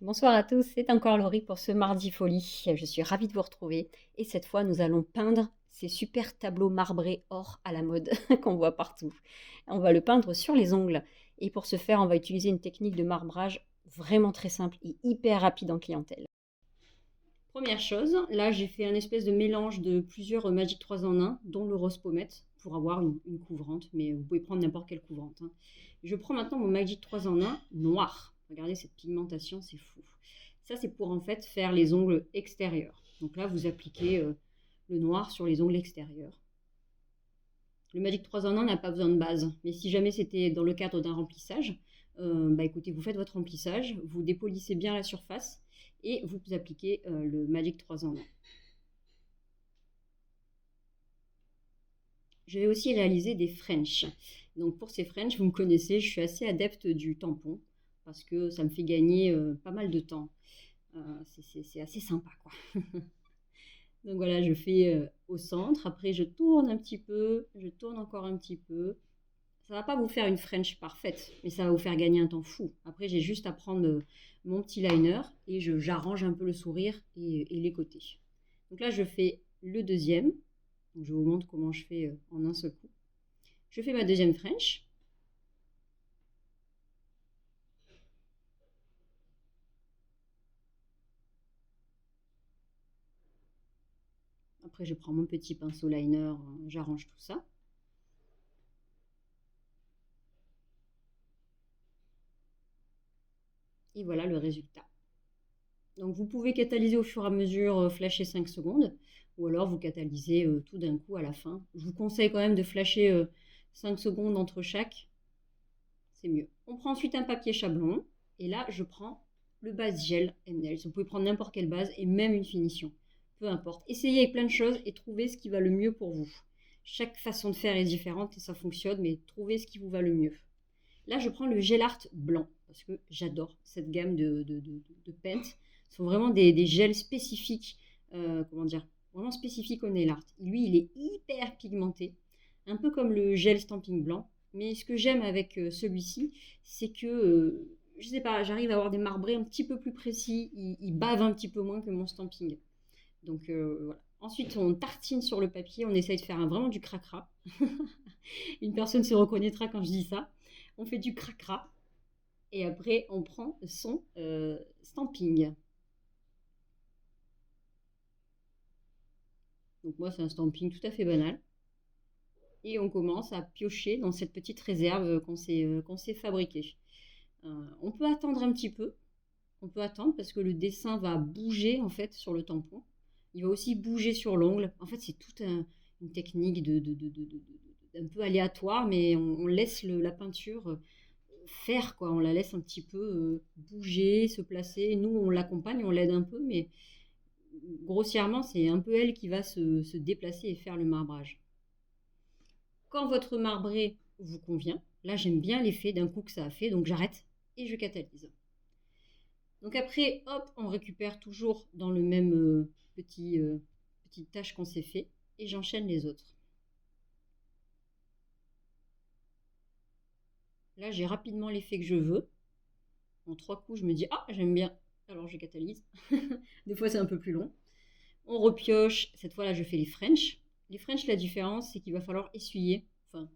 Bonsoir à tous, c'est encore Laurie pour ce mardi folie. Je suis ravie de vous retrouver et cette fois nous allons peindre ces super tableaux marbrés or à la mode qu'on voit partout. On va le peindre sur les ongles et pour ce faire on va utiliser une technique de marbrage vraiment très simple et hyper rapide en clientèle. Première chose, là j'ai fait un espèce de mélange de plusieurs Magic 3 en 1 dont le rose pommette pour avoir une couvrante, mais vous pouvez prendre n'importe quelle couvrante. Je prends maintenant mon Magic 3 en 1 noir. Regardez cette pigmentation, c'est fou. Ça, c'est pour en fait faire les ongles extérieurs. Donc là, vous appliquez le noir sur les ongles extérieurs. Le Magic 3 en 1 n'a pas besoin de base, mais si jamais c'était dans le cadre d'un remplissage, écoutez, vous faites votre remplissage, vous dépolissez bien la surface et vous appliquez le Magic 3 en 1. Je vais aussi réaliser des French. Donc pour ces French, vous me connaissez, je suis assez adepte du tampon parce que ça me fait gagner pas mal de temps. C'est assez sympa, quoi. Donc voilà, je fais au centre. Après, je tourne un petit peu, je tourne encore un petit peu. Ça va pas vous faire une French parfaite, mais ça va vous faire gagner un temps fou. Après, j'ai juste à prendre mon petit liner et j'arrange un peu le sourire et les côtés. Donc là, je fais le deuxième. Donc je vous montre comment je fais en un seul coup. Je fais ma deuxième French. Après, je prends mon petit pinceau liner, j'arrange tout ça. Et voilà le résultat. Donc vous pouvez catalyser au fur et à mesure, flasher 5 secondes, ou alors vous catalysez tout d'un coup à la fin. Je vous conseille quand même de flasher 5 secondes entre chaque, c'est mieux. On prend ensuite un papier chablon, et là je prends le base gel M&M's. Vous pouvez prendre n'importe quelle base, et même une finition, peu importe. Essayez avec plein de choses et trouvez ce qui va le mieux pour vous. Chaque façon de faire est différente et ça fonctionne, mais trouvez ce qui vous va le mieux. Là, je prends le gel art blanc parce que j'adore cette gamme de paints. Ce sont vraiment des gels spécifiques, comment dire, vraiment spécifiques au nail art. Lui, il est hyper pigmenté, un peu comme le gel stamping blanc. Mais ce que j'aime avec celui-ci, c'est que, je sais pas, j'arrive à avoir des marbrés un petit peu plus précis. Il bave un petit peu moins que mon stamping. Donc voilà. Ensuite, on tartine sur le papier. On essaye de faire vraiment du cracra. Une personne se reconnaîtra quand je dis ça. On fait du cracra et après on prend son stamping. Donc moi c'est un stamping tout à fait banal. Et on commence à piocher dans cette petite réserve qu'on s'est fabriquée. On peut attendre un petit peu. On peut attendre parce que le dessin va bouger en fait sur le tampon. Il va aussi bouger sur l'ongle. En fait c'est toute une technique d'un peu aléatoire, mais on laisse la peinture faire, quoi. On la laisse un petit peu bouger, se placer. Nous, on l'accompagne, on l'aide un peu, mais grossièrement, c'est un peu elle qui va se déplacer et faire le marbrage. Quand votre marbré vous convient, là, j'aime bien l'effet d'un coup que ça a fait, donc j'arrête et je catalyse. Donc après, hop, on récupère toujours dans le même petite tâche qu'on s'est fait et j'enchaîne les autres. Là, j'ai rapidement l'effet que je veux. En 3 coups, je me dis, ah, j'aime bien. Alors, je catalyse. Des fois, c'est un peu plus long. On repioche. Cette fois-là, je fais les French. Les French, la différence, c'est qu'il va falloir essuyer. Enfin,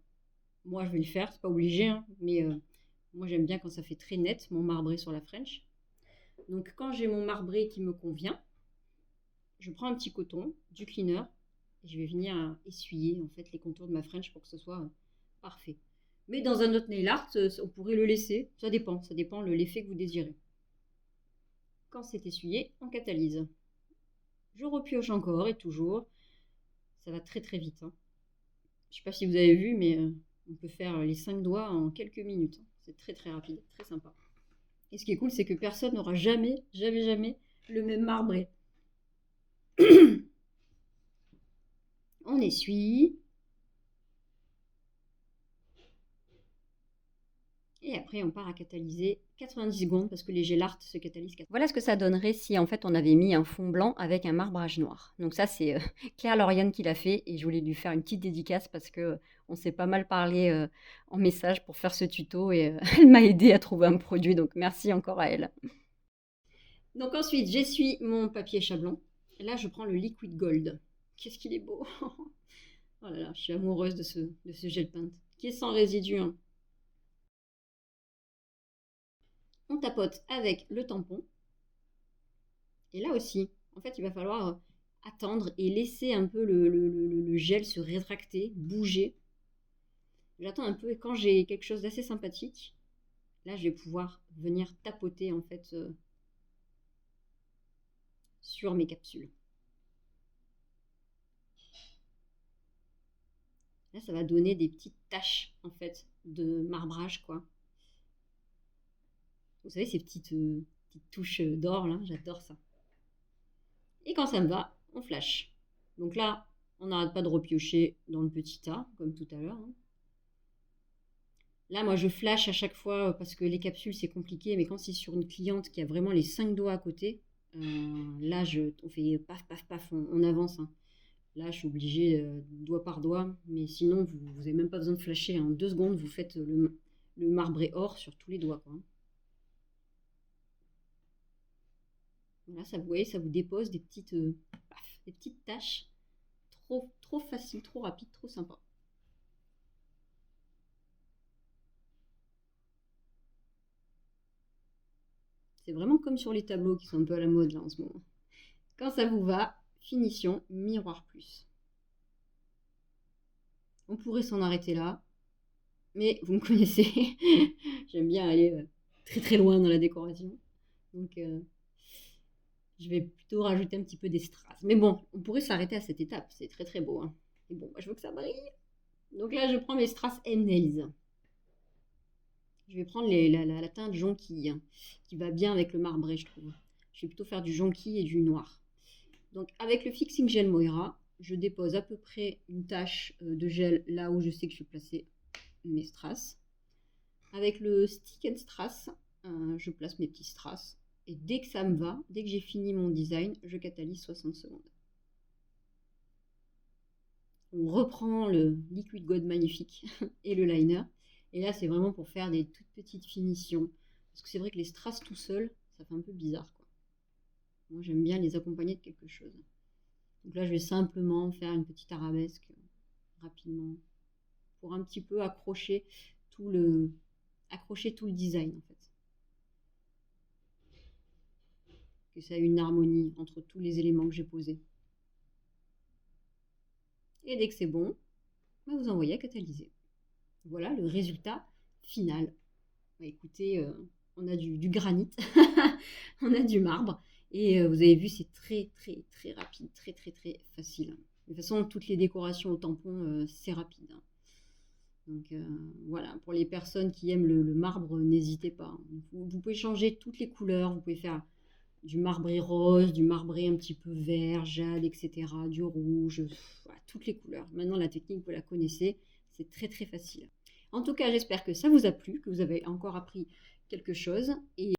moi, je vais le faire. C'est pas obligé, hein, mais moi, j'aime bien quand ça fait très net, mon marbré sur la French. Donc, quand j'ai mon marbré qui me convient, je prends un petit coton, du cleaner, et je vais venir essuyer, en fait, les contours de ma French pour que ce soit parfait. Mais dans un autre nail art, on pourrait le laisser. Ça dépend de l'effet que vous désirez. Quand c'est essuyé, on catalyse. Je repioche encore et toujours. Ça va très très vite. Je ne sais pas si vous avez vu, mais on peut faire les 5 doigts en quelques minutes. C'est très très rapide, très sympa. Et ce qui est cool, c'est que personne n'aura jamais le même marbré. On essuie. Et après, on part à catalyser 90 secondes parce que les gel art se catalysent. Voilà ce que ça donnerait si en fait on avait mis un fond blanc avec un marbrage noir. Donc ça c'est Claire Lauriane qui l'a fait et je voulais lui faire une petite dédicace parce que on s'est pas mal parlé en message pour faire ce tuto et elle m'a aidé à trouver un produit. Donc merci encore à elle. Donc ensuite, j'essuie mon papier chablon. Là, je prends le Liquid Gold. Qu'est-ce qu'il est beau! Oh là là, je suis amoureuse de ce gel peint qui est sans résidu, hein. On tapote avec le tampon. Et là aussi, en fait, il va falloir attendre et laisser un peu le gel se rétracter, bouger. J'attends un peu et quand j'ai quelque chose d'assez sympathique, là, je vais pouvoir venir tapoter en fait sur mes capsules. Là, ça va donner des petites taches en fait de marbrage, quoi. Vous savez, ces petites touches d'or là, j'adore ça. Et quand ça me va, on flash. Donc là, on n'arrête pas de repiocher dans le petit tas, comme tout à l'heure, hein. Là, moi, je flash à chaque fois parce que les capsules, c'est compliqué. Mais quand c'est sur une cliente qui a vraiment les 5 doigts à côté, là, on fait paf, paf, paf, on avance, hein. Là, je suis obligée doigt par doigt. Mais sinon, vous n'avez même pas besoin de flasher, hein. En 2 secondes, vous faites le marbré or sur tous les doigts, quoi. Là, ça, vous voyez, ça vous dépose des petites, paf, des petites taches. Trop, trop facile, trop rapide, trop sympa. C'est vraiment comme sur les tableaux qui sont un peu à la mode là en ce moment. Quand ça vous va, finition, miroir plus. On pourrait s'en arrêter là, mais vous me connaissez, j'aime bien aller très très loin dans la décoration. Donc je vais plutôt rajouter un petit peu des strass. Mais bon, on pourrait s'arrêter à cette étape, c'est très très beau, hein. Et bon, je veux que ça brille. Donc là, je prends mes strass M-Nails. Je vais prendre la teinte jonquille, hein, qui va bien avec le marbré, je trouve. Je vais plutôt faire du jonquille et du noir. Donc avec le Fixing Gel Moira, je dépose à peu près une tache de gel là où je sais que je vais placer mes strass. Avec le Stick and Strass, je place mes petits strass. Et dès que ça me va, dès que j'ai fini mon design, je catalyse 60 secondes. On reprend le Liquid Gold Magnifique et le liner. Et là, c'est vraiment pour faire des toutes petites finitions. Parce que c'est vrai que les strass tout seuls, ça fait un peu bizarre, quoi. Moi, j'aime bien les accompagner de quelque chose. Donc là, je vais simplement faire une petite arabesque rapidement pour un petit peu accrocher tout le design, en fait. Que ça ait une harmonie entre tous les éléments que j'ai posés. Et dès que c'est bon, vous envoyez à catalyser. Voilà le résultat final. Écoutez, on a du granit, on a du marbre. Et vous avez vu, c'est très très très rapide, très très très facile. De toute façon, toutes les décorations au tampon, c'est rapide, hein. Donc voilà, pour les personnes qui aiment le marbre, n'hésitez pas. Vous pouvez changer toutes les couleurs, vous pouvez faire du marbré rose, du marbré un petit peu vert, jade, etc., du rouge, voilà, toutes les couleurs. Maintenant, la technique, vous la connaissez, c'est très très facile. En tout cas, j'espère que ça vous a plu, que vous avez encore appris quelque chose. Et